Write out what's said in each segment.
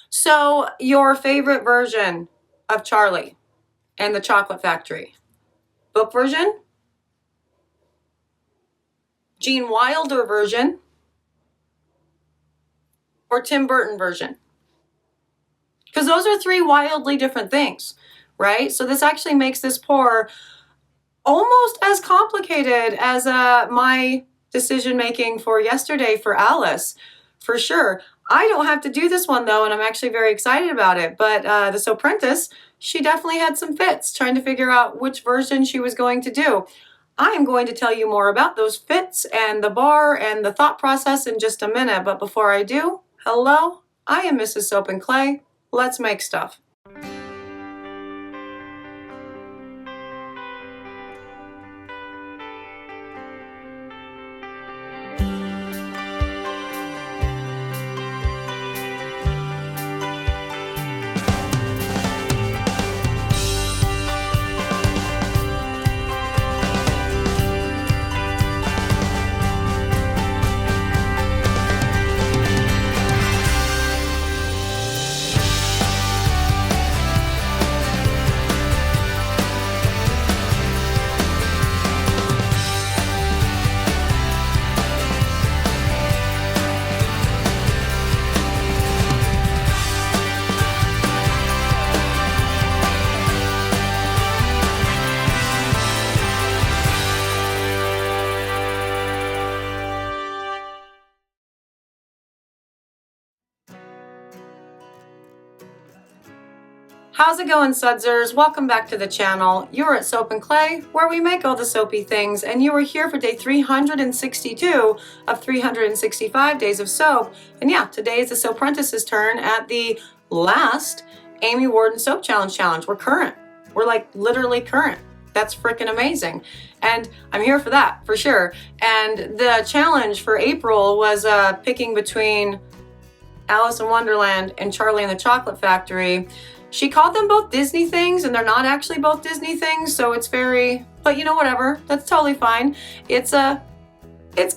So, your favorite version of Charlie and the Chocolate Factory? Book version? Gene Wilder version? Or Tim Burton version? Because those are three wildly different things, right? So this actually makes this pour almost as complicated as my decision making for yesterday for Alice, for sure. I don't have to do this one though, and I'm actually very excited about it. But the Soaprentice, she definitely had some fits trying to figure out which version she was going to do. I am going to tell you more about those fits and the bar and the thought process in just a minute. But before I do, hello, I am Mrs. Soap and Clay. Let's make stuff. How's it going, Sudsers? Welcome back to the channel. You're at Soap and Clay, where we make all the soapy things, and you are here for day 362 of 365 days of soap. And yeah, today is the Soaprentice's turn at the last Amy Warden Soap Challenge. We're current. We're like literally current. That's freaking amazing. And I'm here for that, for sure. And the challenge for April was picking between Alice in Wonderland and Charlie and the Chocolate Factory. She called them both Disney things, and they're not actually both Disney things, so it's very, but you know, whatever, that's totally fine. It's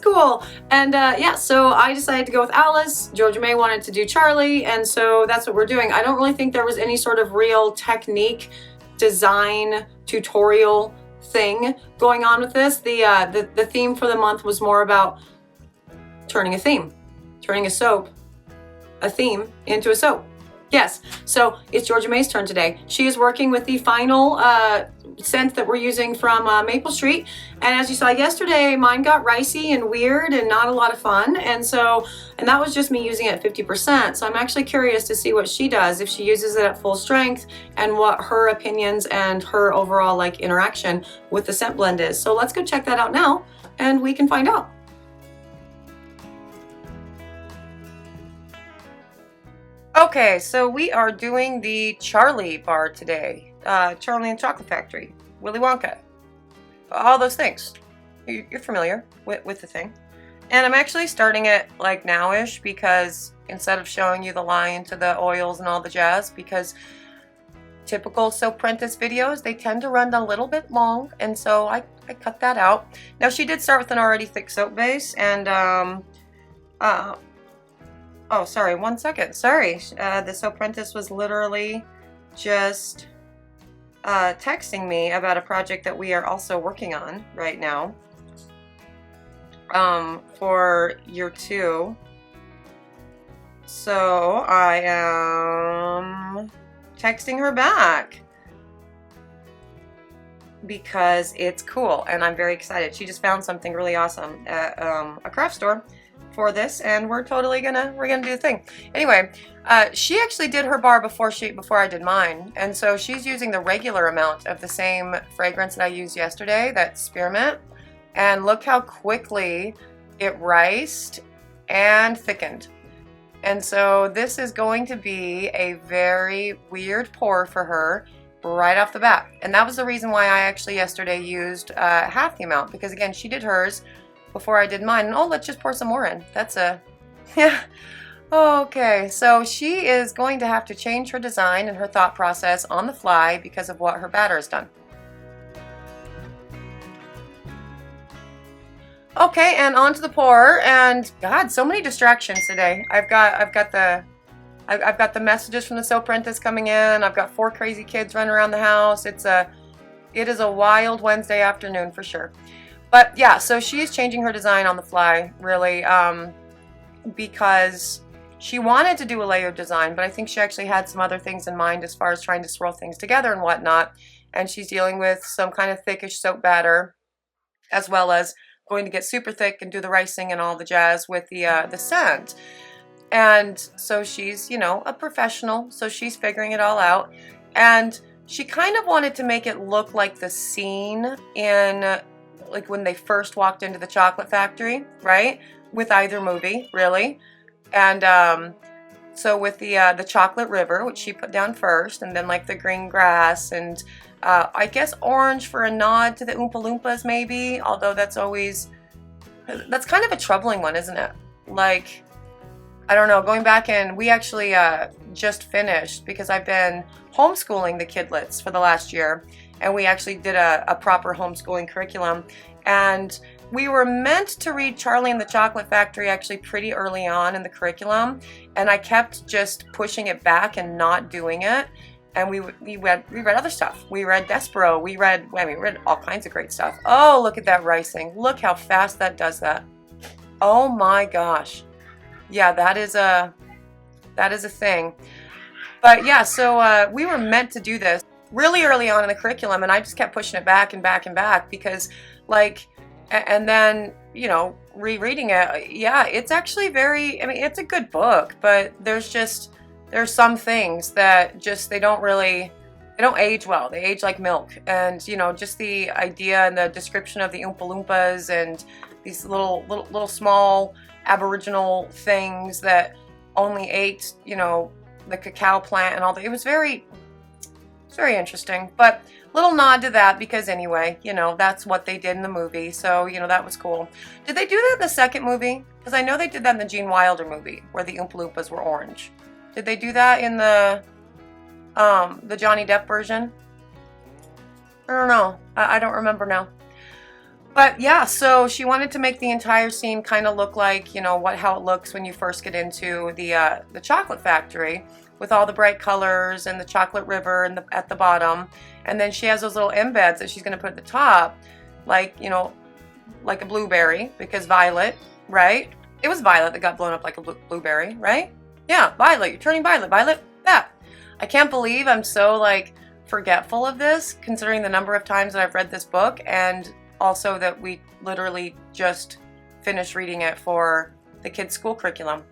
cool. And yeah, so I decided to go with Alice. Georgia May wanted to do Charlie, and so that's what we're doing. I don't really think there was any sort of real technique, design, tutorial thing going on with this. The theme for the month was more about turning a theme, turning a soap, a theme into a soap. Yes, so it's Georgia May's turn today. She is working with the final scent that we're using from Maple Street. And as you saw yesterday, mine got ricey and weird and not a lot of fun. And that was just me using it at 50%. So I'm actually curious to see what she does if she uses it at full strength and what her opinions and her overall like interaction with the scent blend is. So let's go check that out now and we can find out. Okay, so we are doing the Charlie bar today. Charlie and Chocolate Factory, Willy Wonka, all those things. You're familiar with the thing. And I'm actually starting it like now-ish because instead of showing you the line to the oils and all the jazz, because typical Soaprentice videos, they tend to run a little bit long, and so I cut that out. Now she did start with an already thick soap base, and oh, sorry, 1 second. Sorry. The Soaprentice was literally just texting me about a project that we are also working on right now for year 2. So I am texting her back because it's cool and I'm very excited. She just found something really awesome at a craft store for this, and we're gonna do the thing. Anyway, she actually did her bar before I did mine, and so she's using the regular amount of the same fragrance that I used yesterday, that spearmint, and look how quickly it riced and thickened. And so this is going to be a very weird pour for her right off the bat, and that was the reason why I actually yesterday used half the amount, because again, she did hers before I did mine. And oh, let's just pour some more in. That's yeah. Okay, so she is going to have to change her design and her thought process on the fly because of what her batter has done. Okay, and on to the pour. And God, so many distractions today. I've got the I've got the messages from the Soaprentice coming in. I've got 4 crazy kids running around the house. It is a wild Wednesday afternoon for sure. But yeah, so she's changing her design on the fly, really, because she wanted to do a layered design, but I think she actually had some other things in mind as far as trying to swirl things together and whatnot. And she's dealing with some kind of thickish soap batter, as well as going to get super thick and do the ricing and all the jazz with the scent. And so she's, you know, a professional, so she's figuring it all out. And she kind of wanted to make it look like the scene in, like, when they first walked into the chocolate factory, right? With either movie, really. And so with the chocolate river, which she put down first, and then like the green grass, and I guess orange for a nod to the Oompa Loompas, maybe. Although that's kind of a troubling one, isn't it? Like, I don't know, going back and we actually just finished, because I've been homeschooling the kidlets for the last year, and we actually did a proper homeschooling curriculum, and we were meant to read Charlie and the Chocolate Factory actually pretty early on in the curriculum, and I kept just pushing it back and not doing it. And we read other stuff. We read Despero. We read all kinds of great stuff. Oh, look at that ricing. Look how fast that does that. Oh my gosh. Yeah, that is a thing. But yeah, so we were meant to do this really early on in the curriculum, and I just kept pushing it back and back and back, because, like, and then, you know, rereading it, yeah, it's actually very, I mean, it's a good book, but there's some things that just, they don't age well. They age like milk. And, you know, just the idea and the description of the Oompa Loompas and these little small aboriginal things that only ate, you know, the cacao plant and all that. It was very interesting, but little nod to that, because anyway, you know, that's what they did in the movie. So, you know, that was cool. Did they do that in the second movie? Because I know they did that in the Gene Wilder movie, where the Oompa Loompas were orange. Did they do that in the Johnny Depp version? I don't know. I don't remember now. But yeah, so she wanted to make the entire scene kind of look like, you know, how it looks when you first get into the chocolate factory, with all the bright colors and the chocolate river and at the bottom. And then she has those little embeds that she's going to put at the top, like, you know, like a blueberry, because Violet, right? It was Violet that got blown up like a blueberry, right? Yeah, Violet, you're turning Violet. Violet, that. I can't believe I'm so, like, forgetful of this, considering the number of times that I've read this book, and also that we literally just finished reading it for the kids' school curriculum.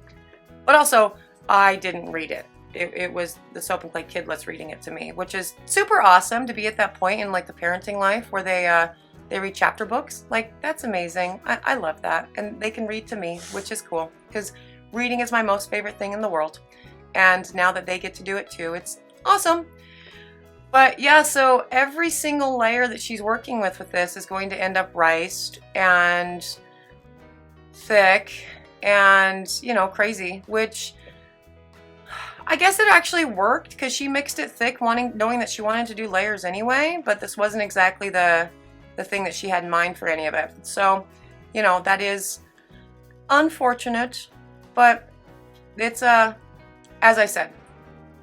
But also, I didn't read it. It was the Soap and Clay Kidlets reading it to me, which is super awesome to be at that point in, like, the parenting life where they read chapter books. Like, that's amazing. I love that. And they can read to me, which is cool, because reading is my most favorite thing in the world. And now that they get to do it too, it's awesome. But yeah, so every single layer that she's working with this is going to end up riced and thick and, you know, crazy, which I guess it actually worked, because she mixed it thick, knowing that she wanted to do layers anyway, but this wasn't exactly the thing that she had in mind for any of it. So, you know, that is unfortunate, but it's as I said,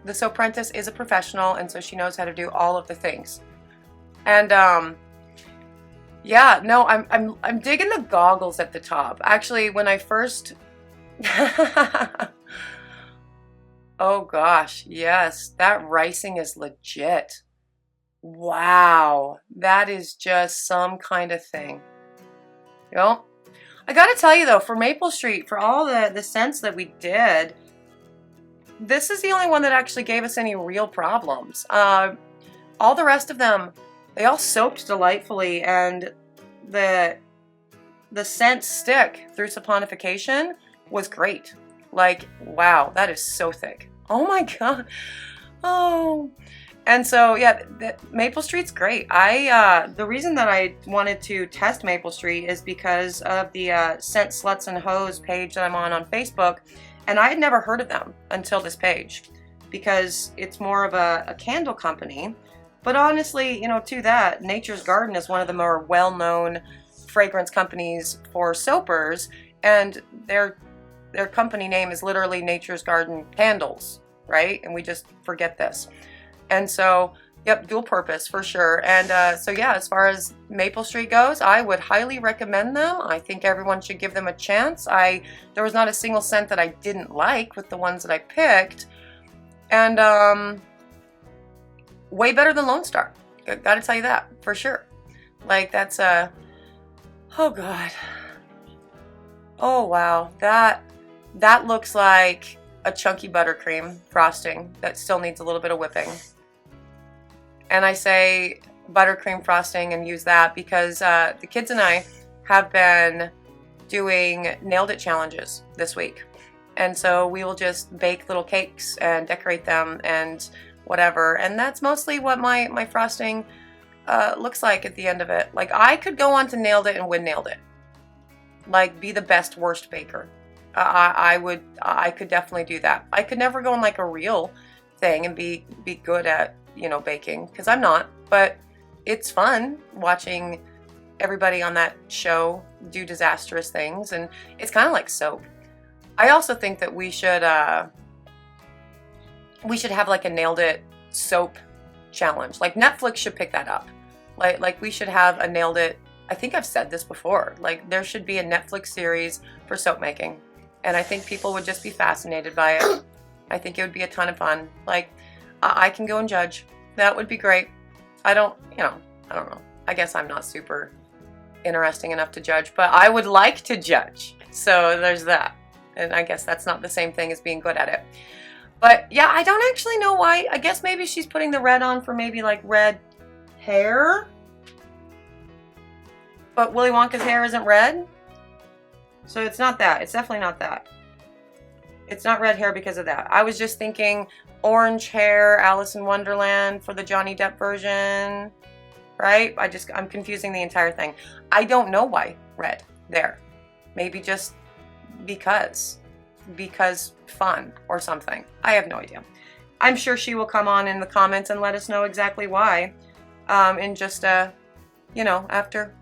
the Soaprentice is a professional, and so she knows how to do all of the things. And yeah, no, I'm digging the goggles at the top. Actually, when I first oh gosh, yes, that ricing is legit. Wow, that is just some kind of thing. You know, I gotta tell you though, for Maple Street, for all the scents that we did, this is the only one that actually gave us any real problems. All the rest of them, they all soaked delightfully, and the scent stick through saponification was great. Like, wow, that is so thick. Oh my god. Oh. And so, yeah, Maple Street's great. The reason that I wanted to test Maple Street is because of the Scent Sluts and Hoes page that I'm on Facebook, and I had never heard of them until this page, because it's more of a candle company. But honestly, you know, to that, Nature's Garden is one of the more well-known fragrance companies for soapers, and their company name is literally Nature's Garden Candles. right? And we just forget this. And so, yep, dual purpose for sure. And so yeah, as far as Maple Street goes, I would highly recommend them. I think everyone should give them a chance. There was not a single scent that I didn't like with the ones that I picked. And way better than Lone Star. Gotta tell you that, for sure. Like, that's oh God. Oh wow, that looks like a chunky buttercream frosting that still needs a little bit of whipping. And I say buttercream frosting and use that because the kids and I have been doing Nailed It challenges this week. And so we will just bake little cakes and decorate them and whatever. And that's mostly what my frosting looks like at the end of it. Like, I could go on to Nailed It and win Nailed It. Like, be the best worst baker. I could definitely do that. I could never go on like a real thing and be good at, you know, baking, because I'm not, but it's fun watching everybody on that show do disastrous things, and it's kind of like soap. I also think that we should have like a Nailed It soap challenge. Like, Netflix should pick that up. Like we should have a Nailed It. I think I've said this before. Like, there should be a Netflix series for soap making, and I think people would just be fascinated by it. I think it would be a ton of fun. Like, I can go and judge. That would be great. I don't know. I guess I'm not super interesting enough to judge, but I would like to judge. So there's that. And I guess that's not the same thing as being good at it. But yeah, I don't actually know why. I guess maybe she's putting the red on for maybe like red hair. But Willy Wonka's hair isn't red. So it's not that. It's definitely not that. It's not red hair because of that. I was just thinking orange hair, Alice in Wonderland for the Johnny Depp version, right? I'm confusing the entire thing. I don't know why red there. Maybe just because fun or something. I have no idea. I'm sure she will come on in the comments and let us know exactly why. In just you know, after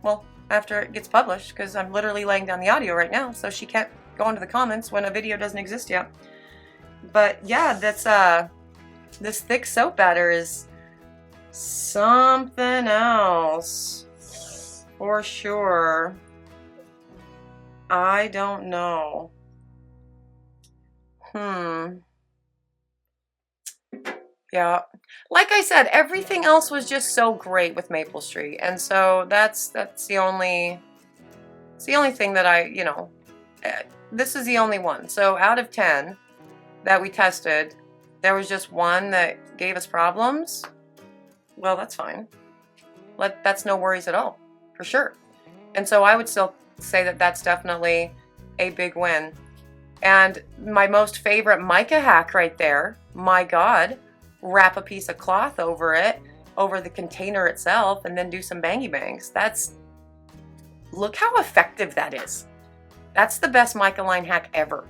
it gets published, because I'm literally laying down the audio right now, so she can't go into the comments when a video doesn't exist yet. But yeah, that's this thick soap batter is something else for sure. I don't know. Yeah, like I said, everything else was just so great with Maple Street, and so that's the only thing that I, you know, this is the only one. So out of 10 that we tested, there was just one that gave us problems. Well, that's fine. That's no worries at all, for sure. And so I would still say that that's definitely a big win. And my most favorite mica hack right there, my God, wrap a piece of cloth over it, over the container itself, and then do some bangy bangs. Look how effective that is. That's the best mica line hack ever.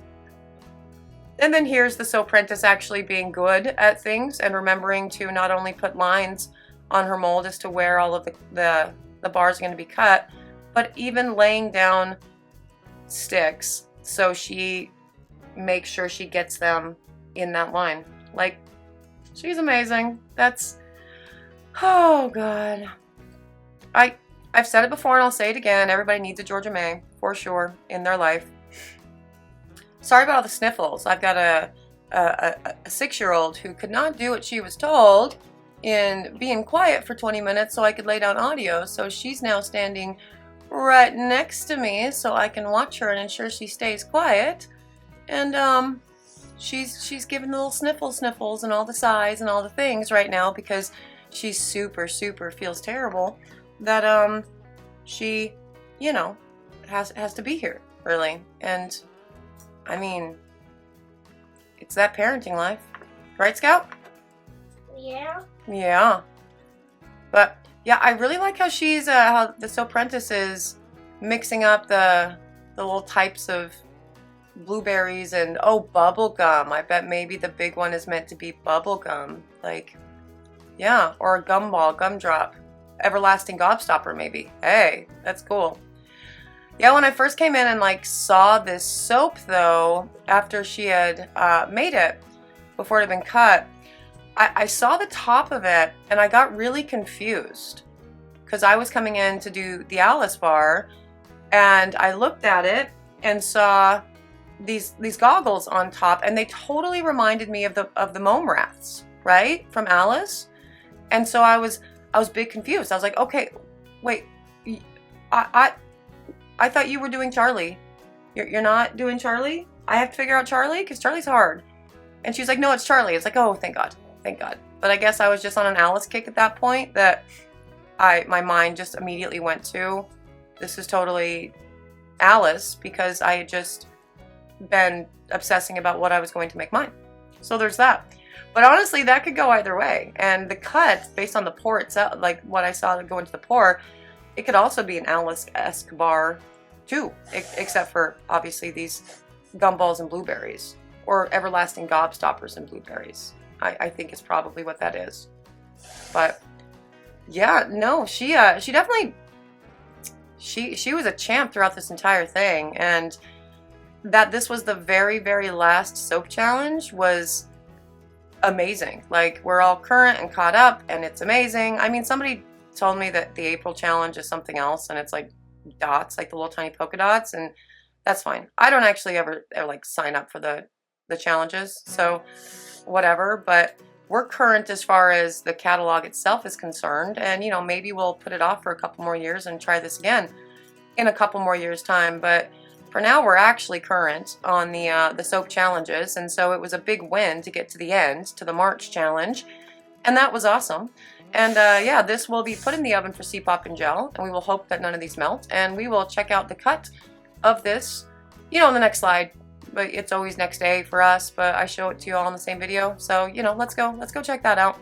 And then here's the Soaprentice actually being good at things and remembering to not only put lines on her mold as to where all of the bars are going to be cut, but even laying down sticks so she makes sure she gets them in that line. Like, she's amazing. Oh God. I've said it before and I'll say it again. Everybody needs a Georgia May, for sure, in their life. Sorry about all the sniffles. I've got a 6-year-old who could not do what she was told in being quiet for 20 minutes so I could lay down audio. So she's now standing right next to me so I can watch her and ensure she stays quiet. And she's giving the little sniffles and all the sighs and all the things right now because she's super feels terrible that she, you know, has to be here, really. And I mean, it's that parenting life, right, Scout? Yeah. Yeah. But yeah, I really like how she's how the Soaprentice is mixing up the little types of blueberries and bubble gum. I bet maybe the big one is meant to be bubble gum, like, yeah, or a gumball, gumdrop, everlasting gobstopper maybe. Hey, that's cool. Yeah, when I first came in and like saw this soap though, after she had made it, before it had been cut, I saw the top of it and I got really confused because I was coming in to do the Alice bar and I looked at it and saw these goggles on top, and they totally reminded me of the mome rats, right, from Alice. And so I was big confused. I was like, okay, wait, I thought you were doing Charlie. You're not doing Charlie? I have to figure out Charlie because Charlie's hard. And she's like, no, it's Charlie. It's like, oh, thank God. Thank God. But I guess I was just on an Alice kick at that point that my mind just immediately went to, this is totally Alice, because I had just been obsessing about what I was going to make mine. So there's that. But honestly, that could go either way. And the cut, based on the pour itself, like what I saw go into the pour, it could also be an Alice-esque bar too, except for obviously these gumballs and blueberries, or everlasting gobstoppers and blueberries. I think is probably what that is. But yeah, no, she definitely, she was a champ throughout this entire thing. And that this was the very, very last soap challenge was amazing. Like, we're all current and caught up, and it's amazing. I mean, somebody told me that the April challenge is something else, and it's like dots, like the little tiny polka dots, and that's fine. I don't actually ever like sign up for the challenges, so whatever. But we're current as far as the catalog itself is concerned, and you know, maybe we'll put it off for a couple more years and try this again in a couple more years' time. But for now, we're actually current on the soap challenges, and so it was a big win to get to the end, to the March challenge, and that was awesome. And yeah, this will be put in the oven for C-pop and gel, and we will hope that none of these melt, and we will check out the cut of this, you know, in the next slide. But it's always next day for us, but I show it to you all in the same video. So, you know, let's go check that out.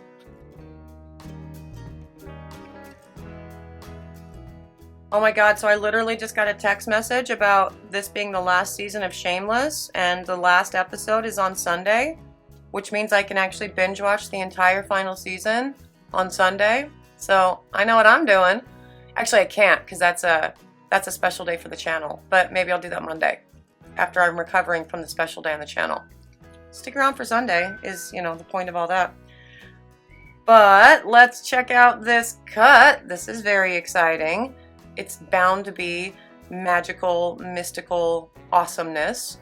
Oh my God, so I literally just got a text message about this being the last season of Shameless, and the last episode is on Sunday, which means I can actually binge watch the entire final season on Sunday. So I know what I'm doing. Actually, I can't, because that's a special day for the channel, but maybe I'll do that Monday after I'm recovering from the special day on the channel. Stick around for Sunday is, you know, the point of all that. But let's check out this cut. This is very exciting. It's bound to be magical, mystical awesomeness.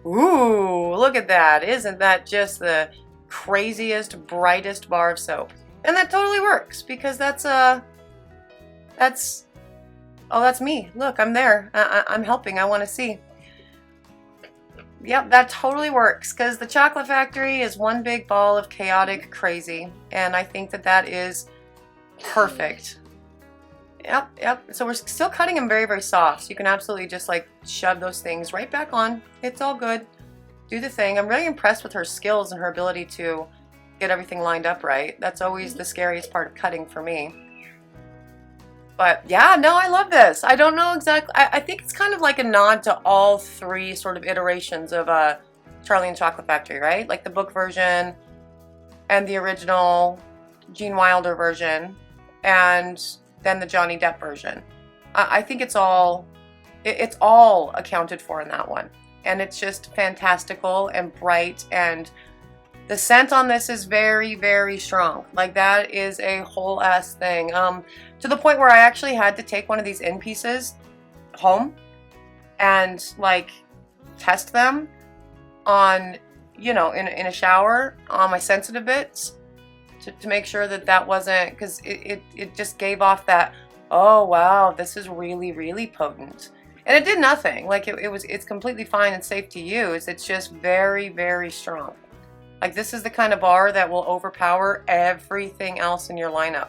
Ooh, look at that. Isn't that just the craziest, brightest bar of soap? And that totally works, because that's me. Look, I'm there. I'm helping. I want to see. Yep, that totally works, because the Chocolate Factory is one big ball of chaotic crazy, and I think that that is perfect. Yep. So we're still cutting them very, very soft, so you can absolutely just like shove those things right back on. It's all good. Do the thing. I'm really impressed with her skills and her ability to get everything lined up right. That's always the scariest part of cutting for me. But yeah, no, I love this. I don't know exactly. I think it's kind of like a nod to all three sort of iterations of Charlie and Chocolate Factory, right? Like the book version and the original Gene Wilder version, and then the Johnny Depp version. I think it's all accounted for in that one. And it's just fantastical and bright, and the scent on this is very, very strong. Like, that is a whole ass thing. To the point where I actually had to take one of these in pieces home and like test them on, you know, in a shower on my sensitive bits to make sure that that wasn't, because it just gave off that, oh wow, this is really, really potent. And it did nothing. Like, it's completely fine and safe to use. It's just very, very strong. Like, this is the kind of bar that will overpower everything else in your lineup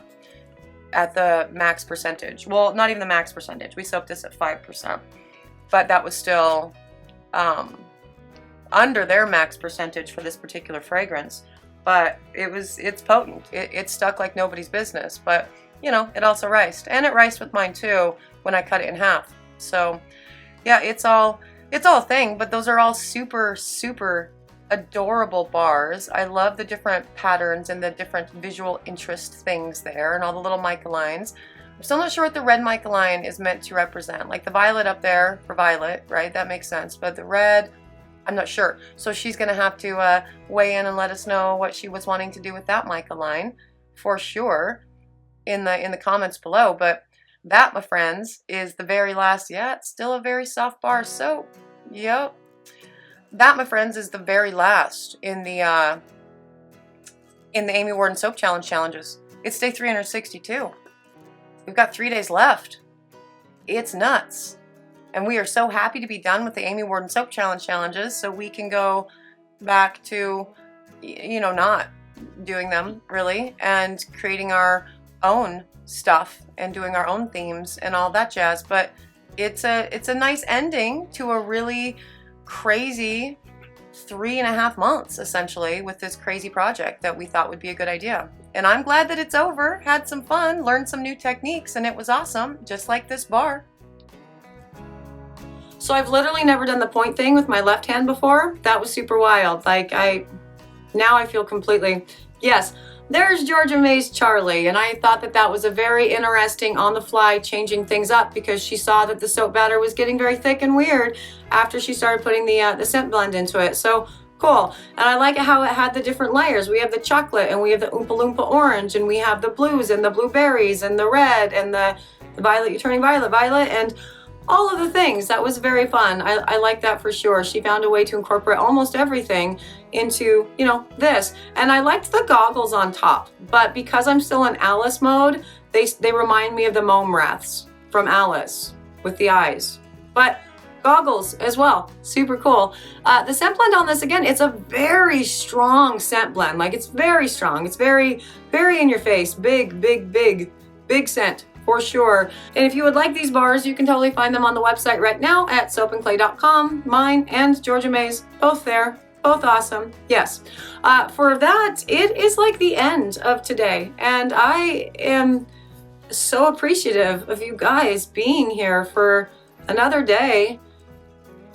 at the max percentage. Well, not even the max percentage. We soaked this at 5%, but that was still under their max percentage for this particular fragrance. But it's potent. It stuck like nobody's business. But you know, it also riced, and it riced with mine too when I cut it in half. So yeah, it's all a thing. But those are all super, super adorable bars. I love the different patterns and the different visual interest things there, and all the little mica lines. I'm still not sure what the red mica line is meant to represent. Like the violet up there for violet, right? That makes sense. But the red, I'm not sure. So she's going to have to weigh in and let us know what she was wanting to do with that mica line for sure in the comments below. But that, my friends, is the very last, yeah, it's still a very soft bar soap. Yep. That, my friends, is the very last in the Amy Warden Soap Challenge challenges. It's day 362. We've got 3 days left. It's nuts. And we are so happy to be done with the Amy Warden Soap Challenge challenges so we can go back to, you know, not doing them really and creating our own stuff and doing our own themes and all that jazz. But it's a nice ending to a really crazy 3.5 months essentially with this crazy project that we thought would be a good idea. And I'm glad that it's over. Had some fun, learned some new techniques, and it was awesome, just like this bar. So I've literally never done the point thing with my left hand before. That was super wild. Like now I feel completely, yes, there's Georgia May's Charlie. And I thought that that was a very interesting on the fly changing things up because she saw that the soap batter was getting very thick and weird after she started putting the scent blend into it. So cool. And I like how it had the different layers. We have the chocolate and we have the Oompa Loompa orange and we have the blues and the blueberries and the red and the violet, you're turning violet, and all of the things. That was very fun. I like that for sure. She found a way to incorporate almost everything into, you know, this. And I liked the goggles on top, but because I'm still in Alice mode, they remind me of the Mome Wraths from Alice with the eyes. But goggles as well, super cool. The scent blend on this, again, it's a very strong scent blend. Like, it's very strong. It's very, very in your face. Big, big, big, big scent. For sure. And if you would like these bars, you can totally find them on the website right now at soapandclay.com. Mine and Georgia May's, both there, both awesome. Yes. For that, it is like the end of today. And I am so appreciative of you guys being here for another day.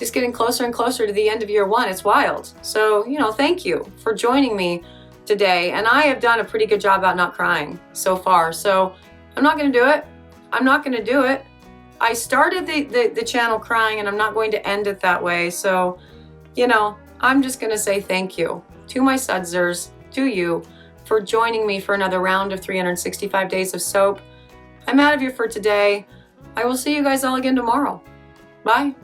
Just getting closer and closer to the end of year one. It's wild. So, you know, thank you for joining me today. And I have done a pretty good job about not crying so far. So I'm not going to do it. I'm not going to do it. I started the channel crying and I'm not going to end it that way. So, you know, I'm just going to say thank you to my sudzers, to you, for joining me for another round of 365 days of soap. I'm out of here for today. I will see you guys all again tomorrow. Bye.